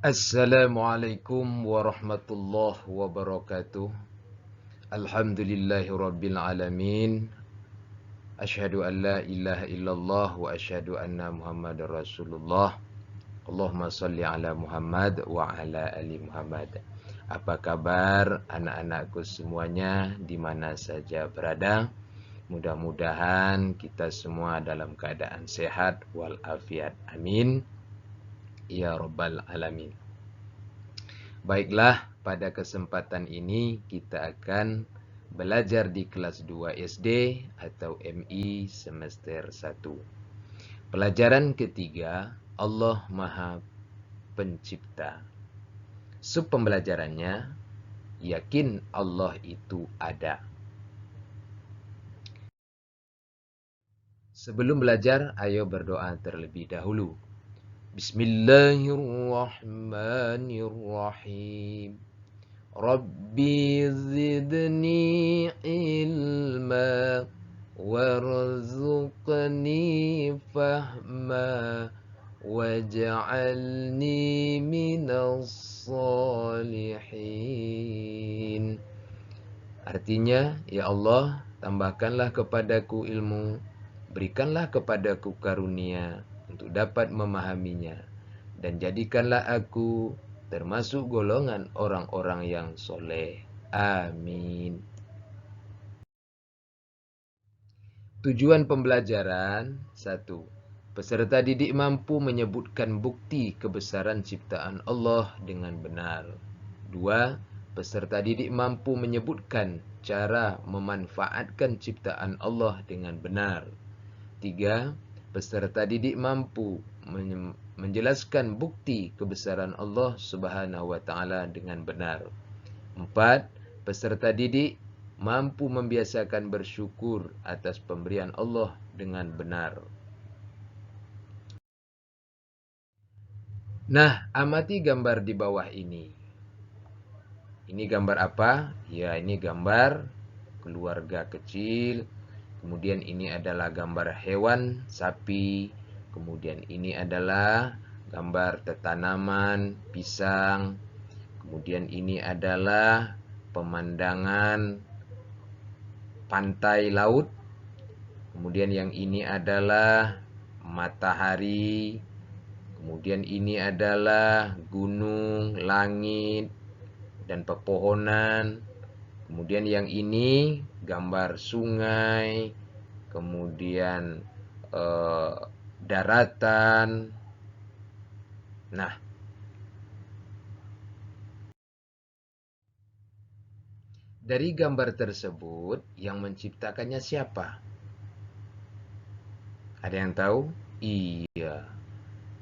Assalamualaikum warahmatullahi wabarakatuh. Alhamdulillahi rabbil alamin. Asyhadu an la ilaha illallah wa asyhadu anna Muhammadar Rasulullah. Allahumma salli ala Muhammad wa ala ali Muhammad. Apa kabar anak-anakku semuanya di mana saja berada? Mudah-mudahan kita semua dalam keadaan sehat walafiat. Amin. Ya rabbal alamin. Baiklah, pada kesempatan ini kita akan belajar di kelas 2 SD atau MI semester 1. Pelajaran ketiga, Allah Maha Pencipta. Sub pembelajarannya, yakin Allah itu ada. Sebelum belajar, ayo berdoa terlebih dahulu. Bismillahirrahmanirrahim. Rabbi zidni ilma warzuqni fahma waj'alni minas salihin. Artinya, ya Allah, tambahkanlah kepadaku ilmu, berikanlah kepadaku karunia untuk dapat memahaminya, dan jadikanlah aku termasuk golongan orang-orang yang soleh. Amin. Tujuan pembelajaran 1. Peserta didik mampu menyebutkan bukti kebesaran ciptaan Allah dengan benar. 2. Peserta didik mampu menyebutkan cara memanfaatkan ciptaan Allah dengan benar. 3. Peserta didik mampu menjelaskan bukti kebesaran Allah Subhanahu wa taala dengan benar. 4. Peserta didik mampu membiasakan bersyukur atas pemberian Allah dengan benar. Nah, amati gambar di bawah ini. Ini gambar apa? Ya, ini gambar keluarga kecil. Kemudian ini adalah gambar hewan, sapi. Kemudian ini adalah gambar tanaman, pisang. Kemudian ini adalah pemandangan pantai laut. Kemudian yang ini adalah matahari. Kemudian ini adalah gunung, langit, dan pepohonan. Kemudian yang ini gambar sungai. Kemudian daratan. Nah, dari gambar tersebut yang menciptakannya siapa? Ada yang tahu? Iya,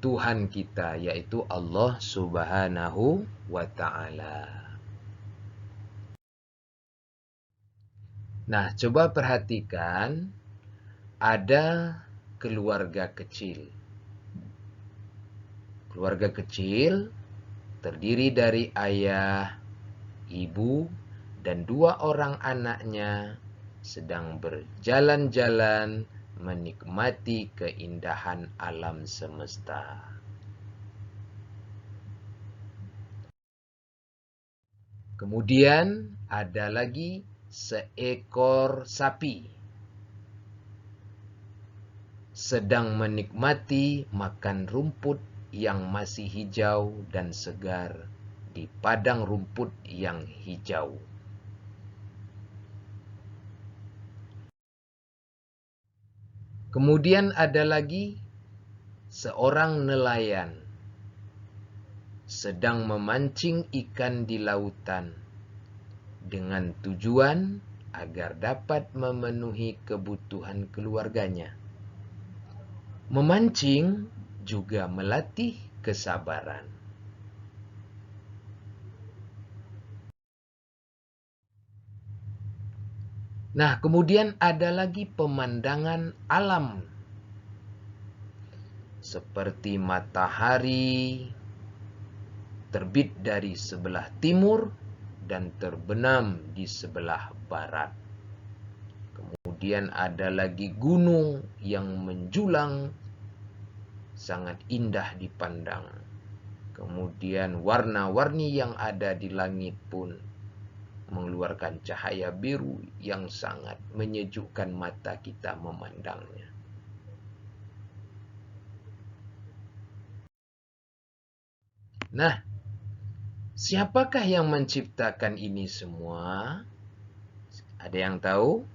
Tuhan kita, yaitu Allah Subhanahu wa ta'ala. Nah, coba perhatikan, ada keluarga kecil. Keluarga kecil terdiri dari ayah, ibu, dan 2 orang anaknya sedang berjalan-jalan menikmati keindahan alam semesta. Kemudian ada lagi seekor sapi sedang menikmati makan rumput yang masih hijau dan segar di padang rumput yang hijau. Kemudian ada lagi seorang nelayan sedang memancing ikan di lautan dengan tujuan agar dapat memenuhi kebutuhan keluarganya. Memancing juga melatih kesabaran. Nah, kemudian ada lagi pemandangan alam seperti matahari terbit dari sebelah timur dan terbenam di sebelah barat. Kemudian ada lagi gunung yang menjulang sangat indah dipandang. Kemudian warna-warni yang ada di langit pun mengeluarkan cahaya biru yang sangat menyejukkan mata kita memandangnya. Nah, siapakah yang menciptakan ini semua? Ada yang tahu?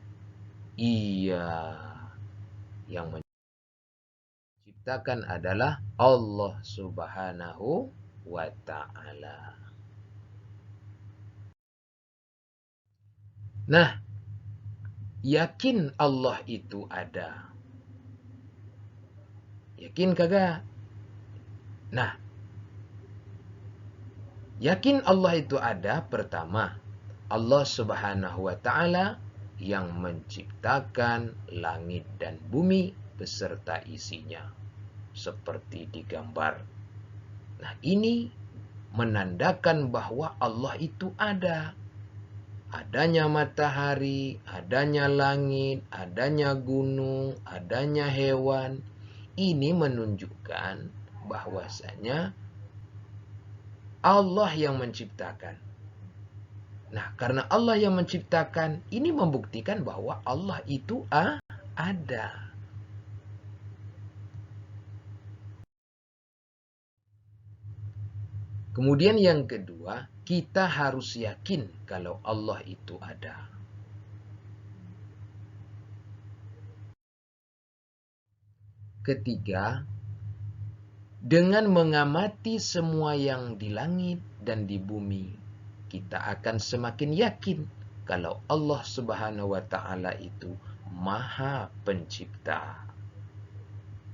Iya, yang menciptakan adalah Allah Subhanahu wa Ta'ala. Nah, yakin Allah itu ada. Yakin kagak? Nah, yakin Allah itu ada pertama, Allah Subhanahu wa Ta'ala yang menciptakan langit dan bumi beserta isinya seperti digambar. Nah, ini menandakan bahwa Allah itu ada. Adanya matahari, adanya langit, adanya gunung, adanya hewan. Ini menunjukkan bahwasanya Allah yang menciptakan. Nah, karena Allah yang menciptakan, ini membuktikan bahwa Allah itu ada. Kemudian yang kedua, kita harus yakin kalau Allah itu ada. Ketiga, dengan mengamati semua yang di langit dan di bumi, kita akan semakin yakin kalau Allah Subhanahu wa Ta'ala itu Maha Pencipta.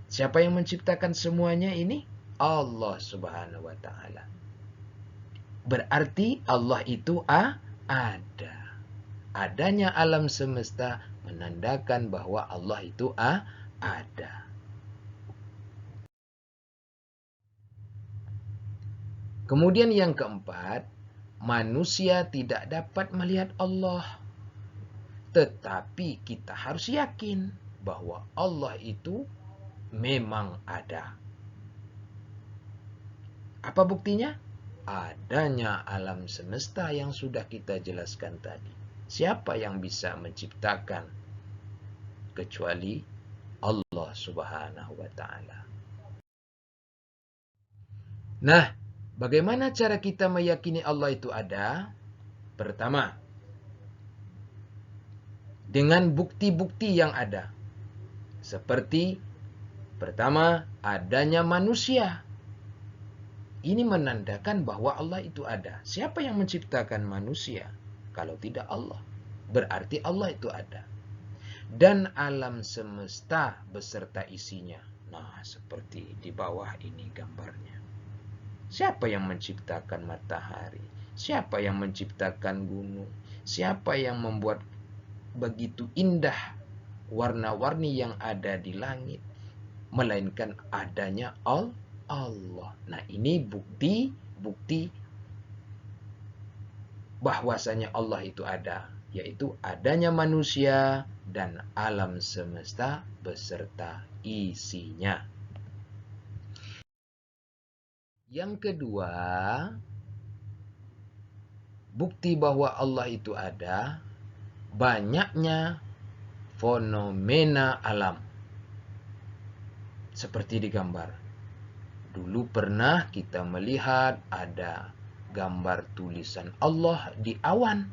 Siapa yang menciptakan semuanya ini? Allah Subhanahu wa Ta'ala. Berarti Allah itu ada. Adanya alam semesta menandakan bahwa Allah itu ada. Kemudian yang keempat, manusia tidak dapat melihat Allah. Tetapi kita harus yakin bahwa Allah itu memang ada. Apa buktinya? Adanya alam semesta yang sudah kita jelaskan tadi. Siapa yang bisa menciptakan kecuali Allah Subhanahu wa Ta'ala? Nah, bagaimana cara kita meyakini Allah itu ada? Pertama, dengan bukti-bukti yang ada. Seperti pertama, adanya manusia. Ini menandakan bahwa Allah itu ada. Siapa yang menciptakan manusia? Kalau tidak Allah. Berarti Allah itu ada. Dan alam semesta beserta isinya. Nah, seperti di bawah ini gambarnya. Siapa yang menciptakan matahari? Siapa yang menciptakan gunung? Siapa yang membuat begitu indah warna-warni yang ada di langit? Melainkan adanya Allah. Nah, ini bukti bahwasanya Allah itu ada, yaitu adanya manusia dan alam semesta beserta isinya. Yang kedua, bukti bahwa Allah itu ada, banyaknya fenomena alam. Seperti digambar. Dulu pernah kita melihat ada gambar tulisan Allah di awan.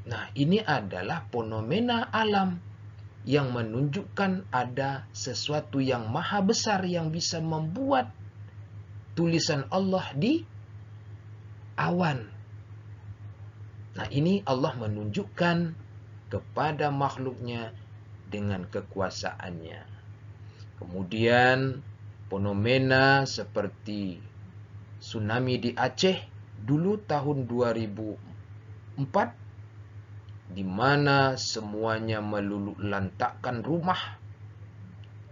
Nah, ini adalah fenomena alam yang menunjukkan ada sesuatu yang maha besar yang bisa membuat tulisan Allah di awan. Nah, ini Allah menunjukkan kepada makhluknya dengan kekuasaannya. Kemudian fenomena seperti tsunami di Aceh dulu tahun 2004, di mana semuanya meluluhlantakkan rumah,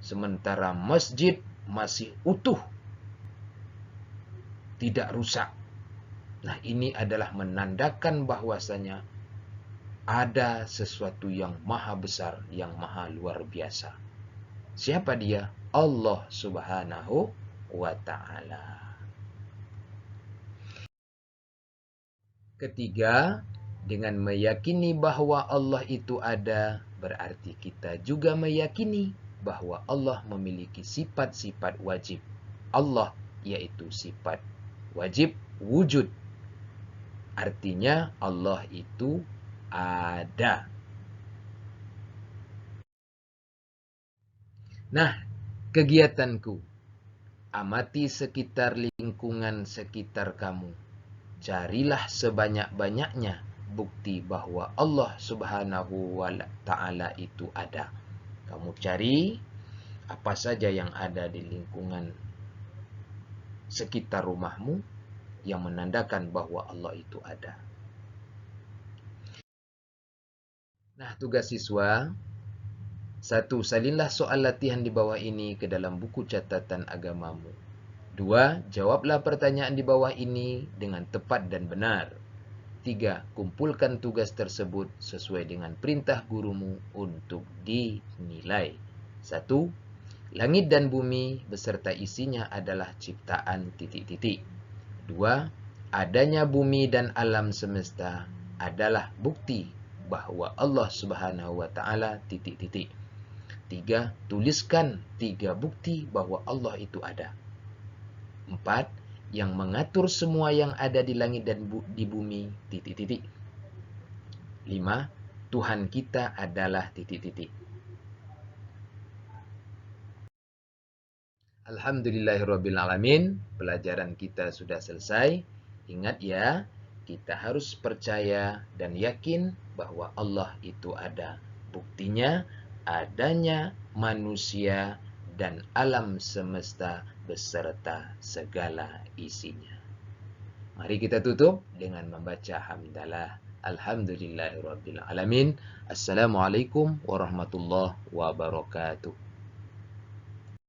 sementara masjid masih utuh, tidak rusak. Nah, ini adalah menandakan bahwasanya ada sesuatu yang maha besar, yang maha luar biasa. Siapa dia? Allah Subhanahu wa Ta'ala. Ketiga, dengan meyakini bahwa Allah itu ada, berarti kita juga meyakini bahwa Allah memiliki sifat-sifat wajib. Allah yaitu sifat wajib wujud. Artinya Allah itu ada. Nah, kegiatanku, amati sekitar lingkungan sekitar kamu. Carilah sebanyak-banyaknya bukti bahwa Allah Subhanahu wa Ta'ala itu ada. Kamu cari apa saja yang ada di lingkungan sekitar rumahmu yang menandakan bahwa Allah itu ada. Nah, tugas siswa, 1. Salinlah soal latihan di bawah ini ke dalam buku catatan agamamu. 2. Jawablah pertanyaan di bawah ini dengan tepat dan benar. 3. Kumpulkan tugas tersebut sesuai dengan perintah gurumu untuk dinilai. 1. Langit dan bumi beserta isinya adalah ciptaan ... 2. Adanya bumi dan alam semesta adalah bukti bahwa Allah Subhanahu wa Ta'ala ... 3. Tuliskan 3 bukti bahwa Allah itu ada. 4. Yang mengatur semua yang ada di langit dan di bumi ... 5. Tuhan kita adalah ... Alhamdulillahirrabbilalamin. Pelajaran kita sudah selesai. Ingat ya, kita harus percaya dan yakin bahwa Allah itu ada. Buktinya adanya manusia dan alam semesta beserta segala isinya. Mari kita tutup dengan membaca hamdalah. Alhamdulillahirrabbilalamin. Assalamualaikum warahmatullahi wabarakatuh.